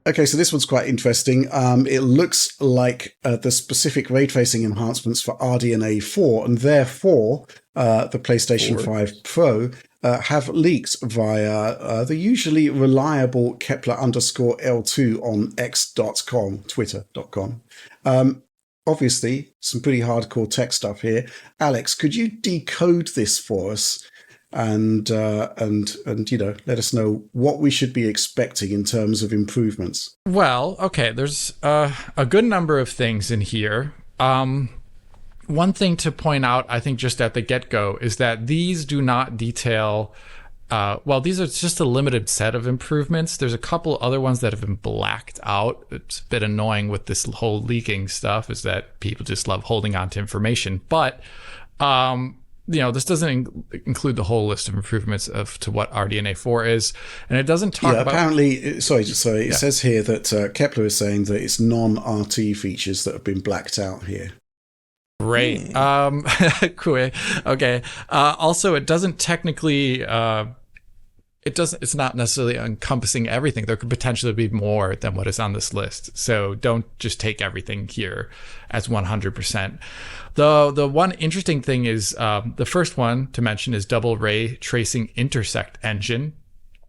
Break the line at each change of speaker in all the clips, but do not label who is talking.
Okay, so this one's quite interesting. It looks like the specific ray tracing enhancements for RDNA 4, and therefore the PlayStation 5 Pro have leaks via the usually reliable Kepler_L2 on x.com, twitter.com. Obviously, some pretty hardcore tech stuff here. Alex, could you decode this for us and let us know what we should be expecting in terms of improvements?
Well, okay, there's a good number of things in here. One thing to point out, I think, just at the get-go, is that these do not detail. These are just a limited set of improvements. There's a couple other ones that have been blacked out. It's a bit annoying with this whole leaking stuff, is that people just love holding on to information. But, this doesn't include the whole list of improvements to what RDNA 4 is. And it doesn't talk about...
apparently, it says here that Kepler is saying that it's non-RT features that have been blacked out here.
Great. Cool. Okay. Also, it doesn't technically... It's not necessarily encompassing everything. There could potentially be more than what is on this list. So don't just take everything here as 100%. The one interesting thing is the first one to mention is double ray tracing intersect engine.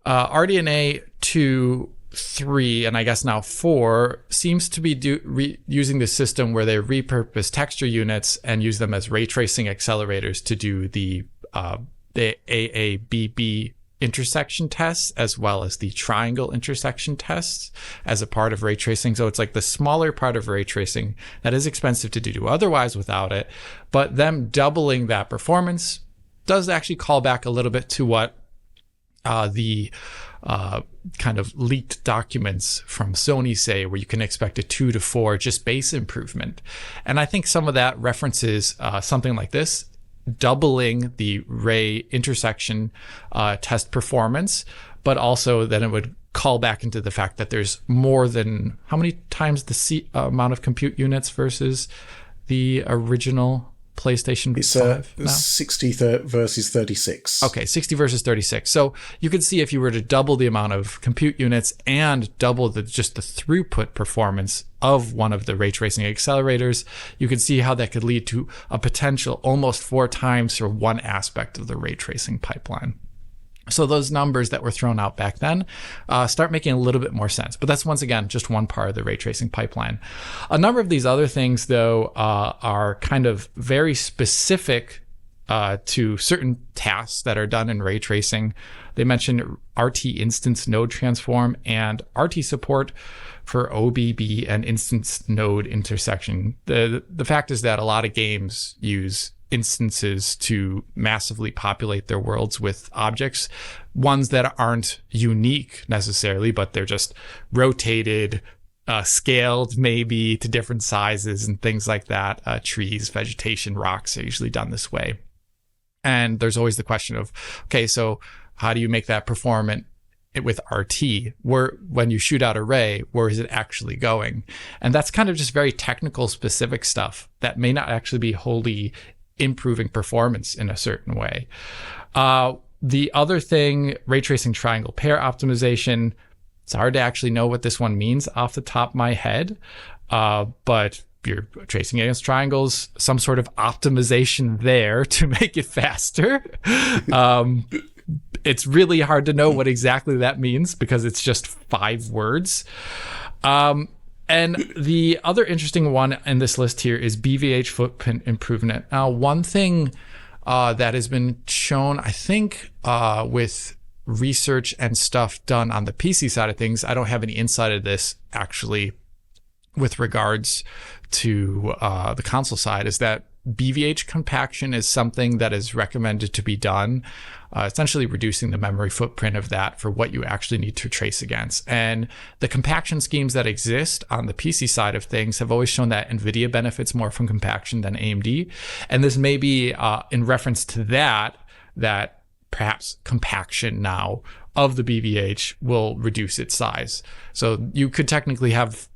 RDNA 2, 3, and I guess now 4 seems to be using the system where they repurpose texture units and use them as ray tracing accelerators to do the AABB intersection tests, as well as the triangle intersection tests as a part of ray tracing. So it's like the smaller part of ray tracing that is expensive to do otherwise without it, but them doubling that performance does actually call back a little bit to what the kind of leaked documents from Sony say, where you can expect a 2 to 4 just base improvement. And I think some of that references something like this, doubling the ray intersection test performance, but also then it would call back into the fact that there's more than how many times the amount of compute units versus the original PlayStation 5 now?
60 versus 36.
Okay, 60 versus 36. So you could see if you were to double the amount of compute units and double just the throughput performance of one of the ray tracing accelerators, you could see how that could lead to a potential almost 4 times for one aspect of the ray tracing pipeline. So those numbers that were thrown out back then start making a little bit more sense. But that's, once again, just one part of the ray tracing pipeline. A number of these other things, though, are kind of very specific to certain tasks that are done in ray tracing. They mentioned RT instance node transform and RT support for OBB and instance node intersection. The fact is that a lot of games use instances to massively populate their worlds with objects, ones that aren't unique necessarily, but they're just rotated, scaled maybe to different sizes and things like that. Trees, vegetation, rocks are usually done this way. And there's always the question of, okay, so how do you make that performant with RT? When you shoot out a ray, where is it actually going? And that's kind of just very technical, specific stuff that may not actually be wholly improving performance in a certain way. The other thing, ray tracing triangle pair optimization. It's hard to actually know what this one means off the top of my head, but you're tracing against triangles, some sort of optimization there to make it faster. It's really hard to know what exactly that means because it's just 5 words. And the other interesting one in this list here is BVH footprint improvement. Now, one thing that has been shown, I think, with research and stuff done on the PC side of things, I don't have any insight of this actually with regards to the console side, is that BVH compaction is something that is recommended to be done, essentially reducing the memory footprint of that for what you actually need to trace against. And the compaction schemes that exist on the PC side of things have always shown that NVIDIA benefits more from compaction than AMD. And this may be in reference to that perhaps compaction now of the BVH will reduce its size. So you could technically have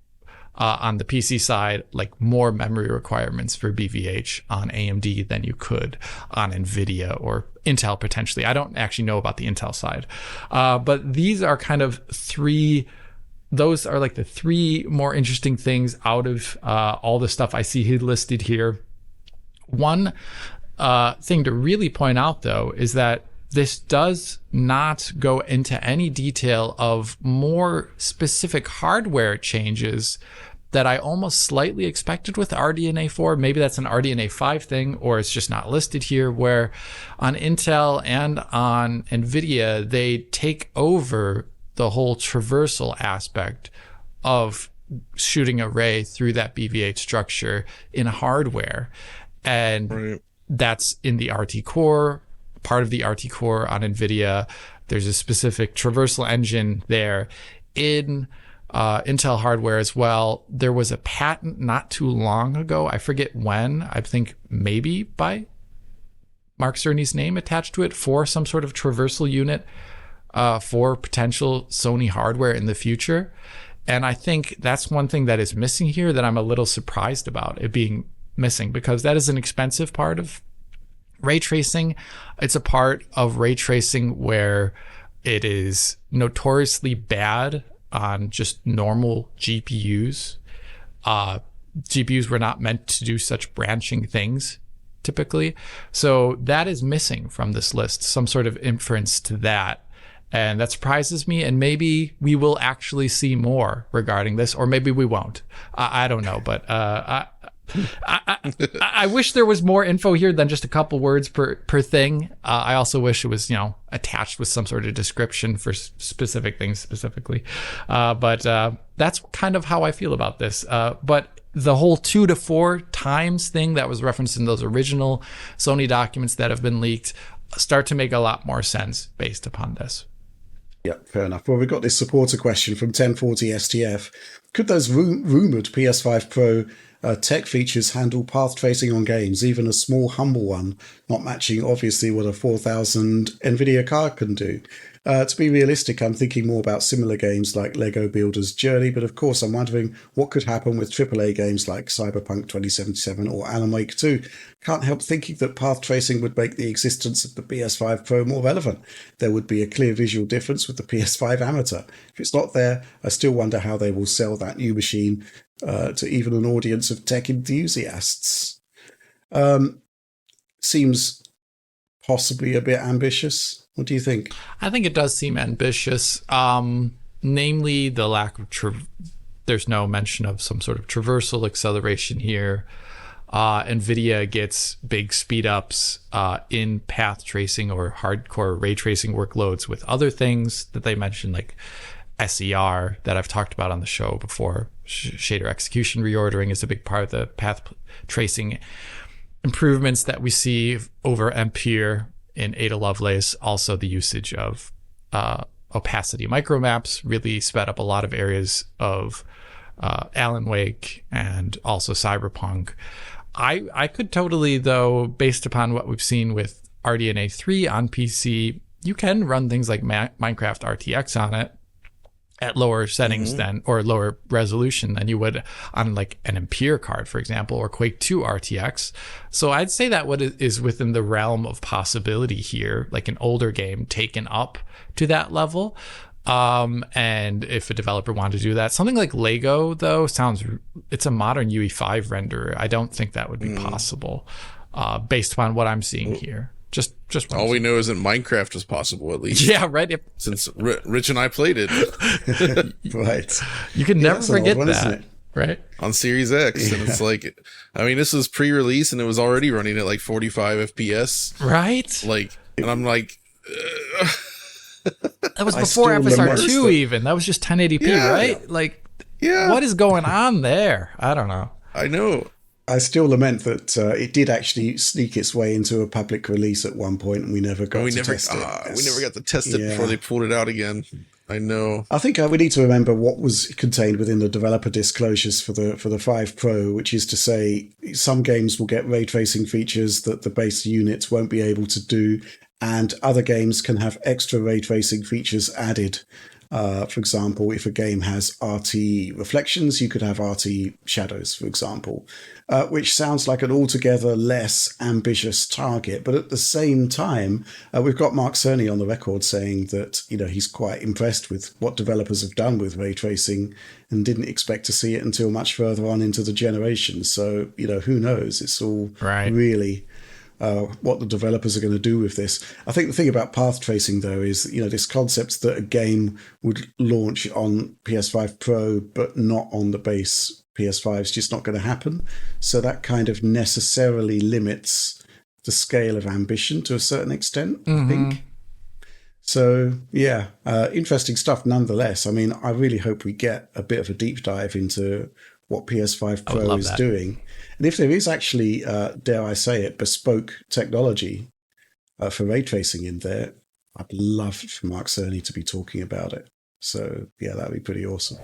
on the PC side, like more memory requirements for BVH on AMD than you could on NVIDIA or Intel potentially. I don't actually know about the Intel side. But these are kind of 3 those are like the three more interesting things out of all the stuff I see listed here. One thing to really point out, though, is that this does not go into any detail of more specific hardware changes that I almost slightly expected with RDNA 4. Maybe that's an RDNA 5 thing, or it's just not listed here, where on Intel and on NVIDIA, they take over the whole traversal aspect of shooting a ray through that BV8 structure in hardware. And that's in the RT core, part of the RT core on NVIDIA. There's a specific traversal engine there. In Intel hardware as well, there was a patent not too long ago. I forget when. I think maybe by Mark Cerny's name attached to it for some sort of traversal unit for potential Sony hardware in the future. And I think that's one thing that is missing here that I'm a little surprised about it being missing, because that is an expensive part of ray tracing. It's a part of ray tracing where it is notoriously bad on just normal GPUs. GPUs were not meant to do such branching things typically. So that is missing from this list, some sort of inference to that. And that surprises me. And maybe we will actually see more regarding this, or maybe we won't. I don't know, but I wish there was more info here than just a couple words per thing. I also wish it was, attached with some sort of description for specific things specifically. But that's kind of how I feel about this. But the whole 2 to 4 times thing that was referenced in those original Sony documents that have been leaked start to make a lot more sense based upon this.
Yeah, fair enough. Well, we've got this supporter question from 1040 STF. Could those rumoured PS5 Pro tech features handle path tracing on games, even a small, humble one, not matching, obviously, what a 4000 NVIDIA card can do? To be realistic, I'm thinking more about similar games like Lego Builder's Journey, but of course I'm wondering what could happen with AAA games like Cyberpunk 2077 or Alan Wake 2. Can't help thinking that path tracing would make the existence of the PS5 Pro more relevant. There would be a clear visual difference with the PS5 Amateur. If it's not there, I still wonder how they will sell that new machine to even an audience of tech enthusiasts. Seems possibly a bit ambitious. What do you think?
I think it does seem ambitious, namely the lack of there's no mention of some sort of traversal acceleration here. NVIDIA gets big speed ups in path tracing or hardcore ray tracing workloads with other things that they mentioned, like SER that I've talked about on the show before. Shader execution reordering is a big part of the path tracing improvements that we see over Ampere in Ada Lovelace. Also the usage of opacity micromaps really sped up a lot of areas of Alan Wake and also Cyberpunk. I could totally, though, based upon what we've seen with RDNA 3 on PC, you can run things like Minecraft RTX on it at lower settings than, or lower resolution than you would on like an Ampere card, for example, or Quake 2 RTX. So I'd say that what is within the realm of possibility here, like an older game taken up to that level. And if a developer wanted to do that, something like Lego, though, it's a modern UE5 renderer. I don't think that would be possible based upon what I'm seeing here. Just
all we know is that Minecraft is possible, at least.
Yeah, right.
Since Rich and I played it.
Right.
You can never forget
one,
that.
isn't it?
Right.
On Series X. Yeah. And it's like, I mean, this was pre-release and it was already running at like 45 FPS.
Right.
Like, and I'm like,
that was before FSR 2 even. That was just 1080p, right? Like, what is going on there? I don't know.
I know.
I still lament that it did actually sneak its way into a public release at one point, and we never got to test it.
We never got to test it before they pulled it out again. I know.
I think we need to remember what was contained within the developer disclosures for the 5 Pro, which is to say some games will get ray tracing features that the base units won't be able to do, and other games can have extra ray tracing features added. For example, if a game has RT reflections, you could have RT shadows, for example, which sounds like an altogether less ambitious target. But at the same time, we've got Mark Cerny on the record saying that, he's quite impressed with what developers have done with ray tracing and didn't expect to see it until much further on into the generation. So, who knows? It's all really what the developers are going to do with this. I think the thing about path tracing, though, is, this concept that a game would launch on PS5 Pro but not on the base PS5 is just not going to happen. So that kind of necessarily limits the scale of ambition to a certain extent, I think. So, yeah, interesting stuff nonetheless. I mean, I really hope we get a bit of a deep dive into what PS5 Pro is doing. And if there is actually, dare I say it, bespoke technology for ray tracing in there, I'd love for Mark Cerny to be talking about it. So, yeah, that'd be pretty awesome.